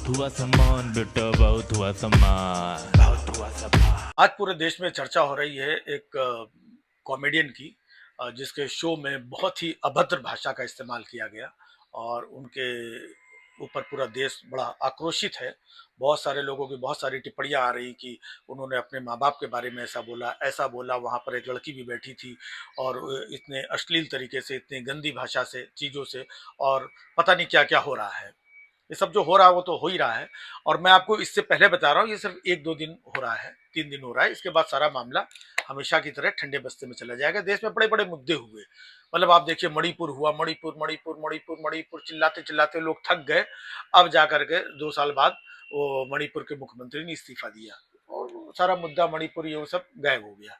बहुत हुआ सम्मान बेटा, बहुत हुआ सम्मान, बहुत हुआ सम्मान। आज पूरे देश में चर्चा हो रही है एक कॉमेडियन की, जिसके शो में बहुत ही अभद्र भाषा का इस्तेमाल किया गया और उनके ऊपर पूरा देश बड़ा आक्रोशित है। बहुत सारे लोगों की बहुत सारी टिप्पणियां आ रही कि उन्होंने अपने माँ बाप के बारे में ऐसा बोला, वहां पर एक लड़की भी बैठी थी और इतने अश्लील तरीके से, इतनी गंदी भाषा से, चीजों से, और पता नहीं क्या क्या हो रहा है। ये सब जो हो रहा है वो तो हो ही रहा है। और मैं आपको इससे पहले बता रहा हूँ, ये सिर्फ एक दो दिन हो रहा है, 3 दिन हो रहा है। इसके बाद सारा मामला हमेशा की तरह ठंडे बस्ते में चला जाएगा। देश में बड़े बड़े मुद्दे हुए, मतलब आप देखिए मणिपुर हुआ, मणिपुर मणिपुर मणिपुर मणिपुर, चिल्लाते चिल्लाते लोग थक गए। अब जाकर के 2 साल बाद वो मणिपुर के मुख्यमंत्री ने इस्तीफा दिया और सारा मुद्दा मणिपुर ये सब गायब हो गया।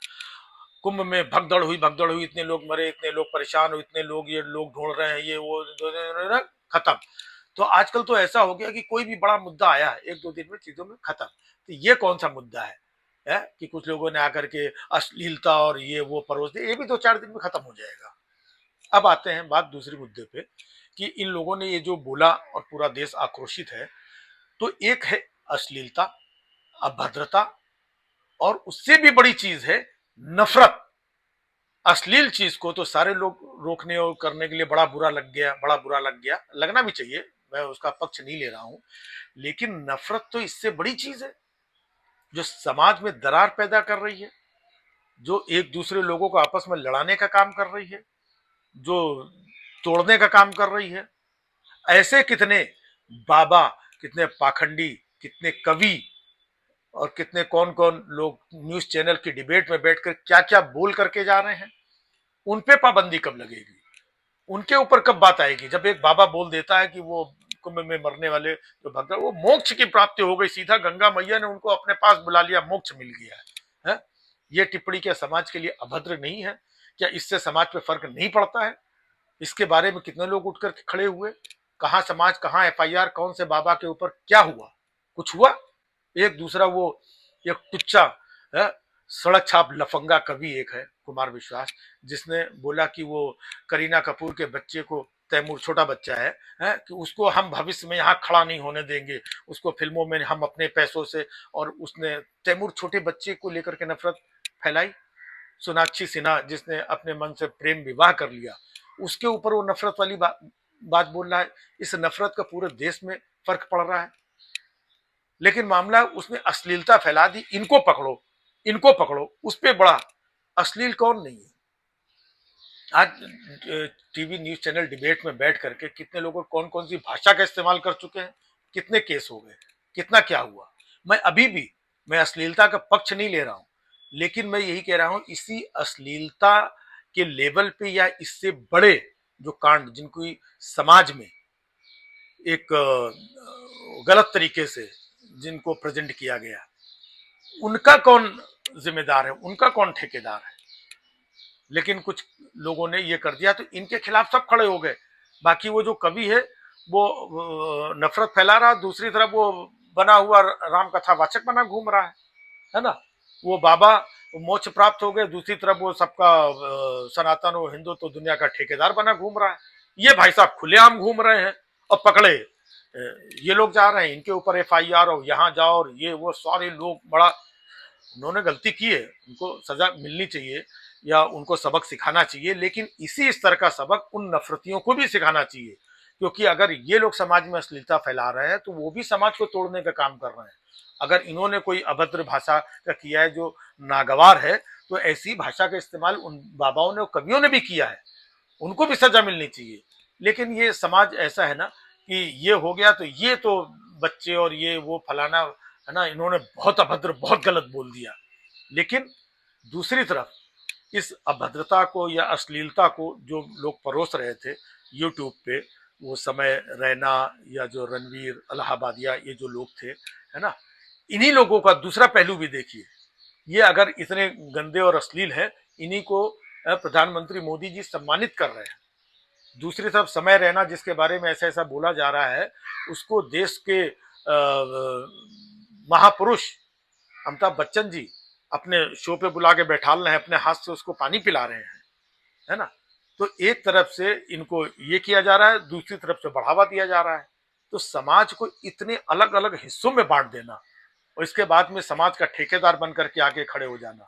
कुंभ में भगदड़ हुई, इतने लोग मरे, इतने लोग परेशान हुए, इतने लोग, ये लोग ढूंढ रहे हैं, ये वो, खत्म। तो आजकल तो ऐसा हो गया कि कोई भी बड़ा मुद्दा आया है, 1-2 दिन में चीजों में खत्म। तो ये कौन सा मुद्दा है कि कुछ लोगों ने आकर के अश्लीलता और ये वो परोस दिया, ये भी 2-4 दिन में खत्म हो जाएगा। अब आते हैं बात दूसरे मुद्दे पे कि इन लोगों ने ये जो बोला और पूरा देश आक्रोशित है। तो एक है अश्लीलता, अभद्रता, और उससे भी बड़ी चीज है नफरत। अश्लील चीज को तो सारे लोग रोकने और करने के लिए बड़ा बुरा लग गया, बड़ा बुरा लग गया, लगना भी चाहिए, मैं उसका पक्ष नहीं ले रहा हूं। लेकिन नफरत तो इससे बड़ी चीज है, जो समाज में दरार पैदा कर रही है, जो एक दूसरे लोगों को आपस में लड़ाने का काम कर रही है, जो तोड़ने का काम कर रही है। ऐसे कितने बाबा, कितने पाखंडी, कितने कवि और कितने कौन कौन लोग न्यूज चैनल की डिबेट में बैठकर क्या क्या बोल करके जा रहे हैं। उन पे पाबंदी कब लगेगी? उनके ऊपर कब बात आएगी? जब एक बाबा बोल देता है कि वो कुंभ में मरने वाले जो भक्त, वो मोक्ष की प्राप्ति हो गई, सीधा गंगा मैया ने उनको अपने पास बुला लिया, मोक्ष मिल गया है? ये टिप्पणी क्या समाज के लिए अभद्र नहीं है? क्या इससे समाज पे फर्क नहीं पड़ता है? इसके बारे में कितने लोग उठ करके खड़े हुए? कहाँ समाज, कहाँ एफआईआर, कौन से बाबा के ऊपर क्या हुआ? कुछ हुआ? एक दूसरा वो एक टुच्चा है, सड़क छाप लफंगा कवि एक है, कुमार विश्वास, जिसने बोला कि वो करीना कपूर के बच्चे को, तैमूर छोटा बच्चा है कि उसको हम भविष्य में यहाँ खड़ा नहीं होने देंगे, उसको फिल्मों में हम अपने पैसों से। और उसने तैमूर छोटे बच्चे को लेकर के नफरत फैलाई। सोनाक्षी सिन्हा जिसने अपने मन से प्रेम विवाह कर लिया, उसके ऊपर वो नफरत वाली बात बोल रहा है। इस नफरत का पूरे देश में फर्क पड़ रहा है। लेकिन मामला उसने अश्लीलता फैला दी, इनको पकड़ो, इनको पकड़ो, उस पर बड़ा। अश्लील कौन नहीं है? आज टीवी न्यूज चैनल डिबेट में बैठ करके कितने लोगों, कौन कौन सी भाषा का इस्तेमाल कर चुके हैं, कितने केस हो गए, कितना क्या हुआ। मैं अभी भी, मैं अश्लीलता का पक्ष नहीं ले रहा हूं, लेकिन मैं यही कह रहा हूं, इसी अश्लीलता के लेवल पे या इससे बड़े जो कांड, जिनको समाज में एक गलत तरीके से जिनको प्रेजेंट किया गया, उनका कौन जिम्मेदार है, उनका कौन ठेकेदार है? लेकिन कुछ लोगों ने ये कर दिया तो इनके खिलाफ सब खड़े हो गए। बाकी वो जो कवि है वो नफरत फैला रहा, दूसरी तरफ वो बना हुआ राम कथा वाचक बना घूम रहा है ना? वो बाबा मोक्ष प्राप्त हो गए, दूसरी तरफ वो सबका सनातन और हिंदू तो दुनिया का ठेकेदार बना घूम रहा है। ये भाई साहब खुलेआम घूम रहे हैं और पकड़े ये लोग जा रहे हैं, इनके ऊपर एफआईआर, और यहाँ जाओ, और ये वो सारे लोग बड़ा। उन्होंने गलती की है, उनको सजा मिलनी चाहिए या उनको सबक सिखाना चाहिए, लेकिन इसी स्तर का सबक उन नफरतियों को भी सिखाना चाहिए। क्योंकि अगर ये लोग समाज में अश्लीलता फैला रहे हैं तो वो भी समाज को तोड़ने का काम कर रहे हैं। अगर इन्होंने कोई अभद्र भाषा का किया है जो नागवार है, तो ऐसी भाषा का इस्तेमाल उन बाबाओं ने और कवियों ने भी किया है, उनको भी सजा मिलनी चाहिए। लेकिन ये समाज ऐसा है ना कि ये हो गया तो ये तो बच्चे और ये वो फलाना है ना, इन्होंने बहुत अभद्र, बहुत गलत बोल दिया। लेकिन दूसरी तरफ इस अभद्रता को या अश्लीलता को जो लोग परोस रहे थे यूट्यूब पे, वो समय रैना या जो रणवीर इलाहाबादिया, ये जो लोग थे, है ना, इन्हीं लोगों का दूसरा पहलू भी देखिए। ये अगर इतने गंदे और अश्लील है, इन्हीं को प्रधानमंत्री मोदी जी सम्मानित कर रहे हैं। दूसरी तरफ समय रैना, जिसके बारे में ऐसा ऐसा बोला जा रहा है, उसको देश के महापुरुष अमिताभ बच्चन जी अपने शो पे बुला के बैठा रहे हैं, अपने हाथ से उसको पानी पिला रहे हैं, है ना? तो एक तरफ से इनको ये किया जा रहा है, दूसरी तरफ से बढ़ावा दिया जा रहा है। तो समाज को इतने अलग अलग हिस्सों में बांट देना और इसके बाद में समाज का ठेकेदार बन करके आगे खड़े हो जाना।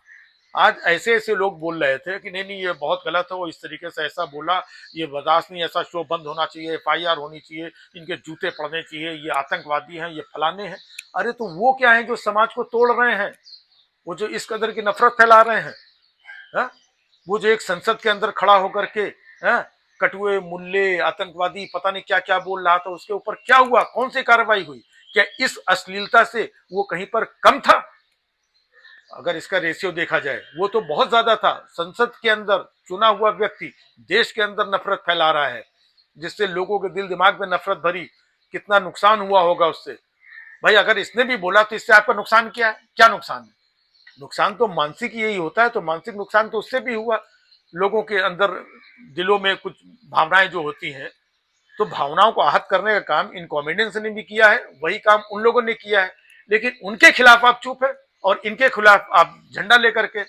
आज ऐसे ऐसे लोग बोल रहे थे कि नहीं नहीं ये बहुत गलत है, वो इस तरीके से ऐसा बोला, ये बर्दाश्त नहीं, ऐसा शो बंद होना चाहिए, एफआईआर होनी चाहिए, इनके जूते पड़ने चाहिए, ये आतंकवादी हैं, ये फलाने हैं। अरे तो वो क्या है जो समाज को तोड़ रहे हैं, वो जो इस कदर की नफरत फैला रहे हैं, हा? वो जो एक संसद के अंदर खड़ा होकर के हा? कटुए मुल्ले आतंकवादी पता नहीं क्या क्या बोल रहा था, उसके ऊपर क्या हुआ, कौन सी कार्रवाई हुई? क्या इस अश्लीलता से वो कहीं पर कम था? अगर इसका रेशियो देखा जाए वो तो बहुत ज्यादा था। संसद के अंदर चुना हुआ व्यक्ति देश के अंदर नफरत फैला रहा है, जिससे लोगों के दिल दिमाग में नफरत भरी, कितना नुकसान हुआ होगा उससे। भाई अगर इसने भी बोला तो इससे आपका नुकसान क्या है? क्या नुकसान है? नुकसान तो मानसिक यही होता है, तो मानसिक नुकसान तो उससे भी हुआ। लोगों के अंदर दिलों में कुछ भावनाएं जो होती हैं, तो भावनाओं को आहत करने का काम इन कॉमेडियंस ने भी किया है, वही काम उन लोगों ने किया है। लेकिन उनके खिलाफ आप चुप है और इनके खिलाफ आप झंडा लेकर के।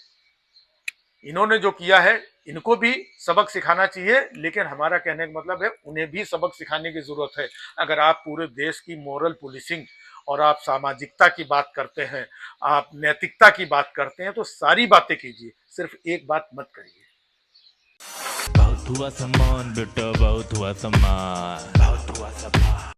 इन्होंने जो किया है इनको भी सबक सिखाना चाहिए, लेकिन हमारा कहने का मतलब है उन्हें भी सबक सिखाने की जरूरत है। अगर आप पूरे देश की मोरल पुलिसिंग और आप सामाजिकता की बात करते हैं, आप नैतिकता की बात करते हैं, तो सारी बातें कीजिए, सिर्फ एक बात मत करिए। बहुत हुआ सम्मान बेटा, बहुत हुआ सम्मान, बहुत हुआ सम्मान।